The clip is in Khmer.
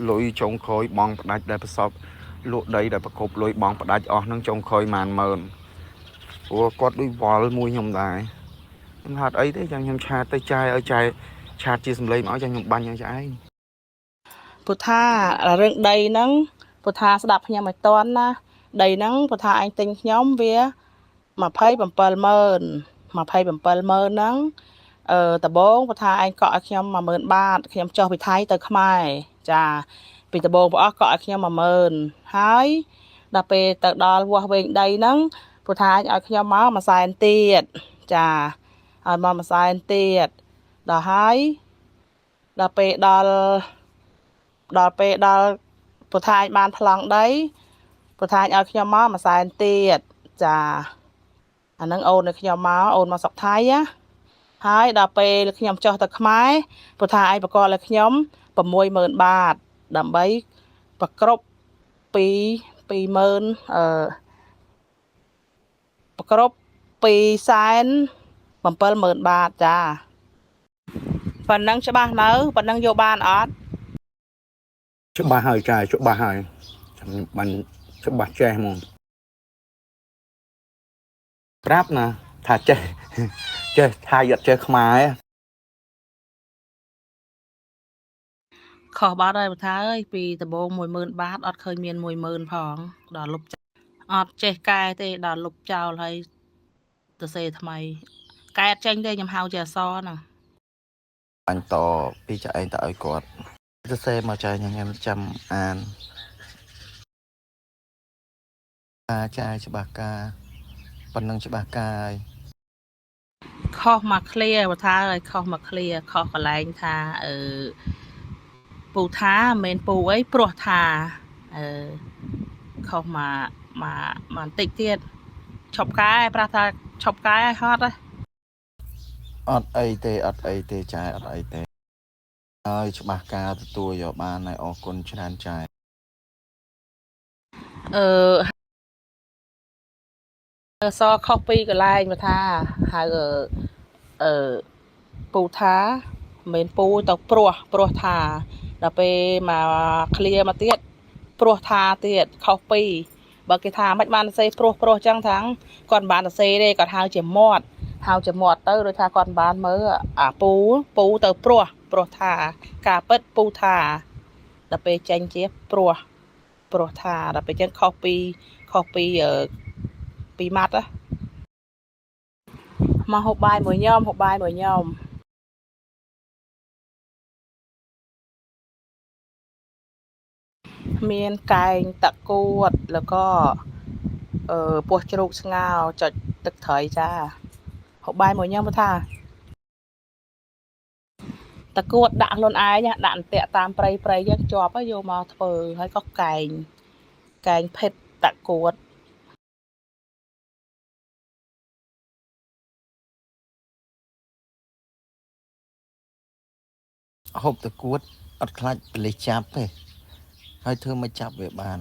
លុយចុងក្រោយបងផ្ដាច់ដែលប្រសពលក់ដីដែលប្រកបលុយបងផ្ដាច់អស់នឹងចុងក្រោយ10000ព្រោះគាត់ដូចវល់មួយខ្ញុំដែរខ្ញុំហត់អីទេចាំខ្ញុំឆាតទៅចាយឲ្យចាយឆាតជាសម្លេងមកចាំខ្ញុំបាញ់ឲ្យចាយពុថារឿងដីហ្នឹងពុថាស្ដាប់ខ្ញុំឲ្យតន់ណាដីហ្នឹងពុថាអញទិញខ្ញុំវា27000ហ្នឹងដំបងពុថាអញកក់ឲ្យខ្ញុំ10000បាតខ្ញុំចុះពីថៃទៅខ្មែរចាពីដំបងប្រអស់កក់ឲ្យខ្ញុំ10000ហើយដល់ពេលទៅដល់វាស់វែងដីហ្នឹងពុថាអញឲ្យខ្ញុំមក100,000ទៀតចាឲ្យមក100,000ទៀតដល់ហើយដល់ពេលដល់ពុថាអញបានប្លង់ដីពុថាអញឲ្យខ្ញុំមក100,000ទៀតចាអាហ្នឹងអូនឲ្យខ្ញុំមកអូនមកស្រុកថៃណាហើយដល់ពេលខ្ញុំចុះទៅខ្មែរពុថាឯងបកលឲ្យខ្ញុំ60000បាតដើម្បីប្រគ្រប់20000ប្រគ្រប់270,000បាតចាប៉ុណ្ណឹងច្បាស់នៅប៉ុណ្ណឹងយកបានអត់ច្បាស់ហើយចាយច្បាស់ហើយចាំបាញ់ច្បាស់ចេះហ្មងប្រាប់ណាថាចេះថាយត់ចេះខ្មែរខុសបាត់ហើយបើថាអើយពីដំបង10000បាតអត់ឃើញមាន10000ផងដល់លុបអត់ចេះកែទេដល់លុបចោលហើយទៅសេថ្មីកែអត់ចេញទេខ្ញុំហៅជាអសហ្នឹងអញតពីចាឯងទៅឲ្យគាត់ទៅសេមកចាខ្ញុំចាំអានចាយច្បាស់ការប៉ុណ្ណឹងច្បាស់កាយខុសមកឃ្លាបើថាឲ្យខុសមកឃ្លាខុសកន្លែងថាពូថាមិនមែនពូអីព្រោះថាខុសមកបន្តិចទៀតឈប់កែប្រាស់ថាឈប់កែឲ្យហត់ហ៎អត់អីទេចាយអត់អីទេហើយច្បាស់ការទទួលយកបានហើយអរគុណច្រើនចាយសខុសពីកន្លែងមកថាហៅពូថាមិនមែនពូទៅព្រោះថាដល់ពេលមកឃ្លាមកទៀតព្រោះថាទៀតខុសពីបើគេថាមិនបានសេព្រោះចឹងថាគាត់មិនបានទៅសេទេគាត់ហៅជាមាត់ទៅដូចថាគាត់មិនបានមើលអាពូទៅព្រោះថាការពិតពូថាដល់ពេលចេញជាព្រោះថាដល់ពេលចឹងខុសពីម៉ាត់មកហូបបាយមួយខ្ញុំមានកែងតកួតแล้วก็ពោះជ្រូកស្ងោរចុចទឹកត្រីចាហូបបាយមួយខ្ញុំថាតកួតដាក់ខ្លួនឯងដាក់អន្ទាក់តាមព្រៃយើងជាប់យកមកធ្វើហើយក៏កែងភេទតកួតហូបតកួតអត់ខ្លាចប៉លិសចាប់ទេហើយធ្វើមកចាប់វាបាន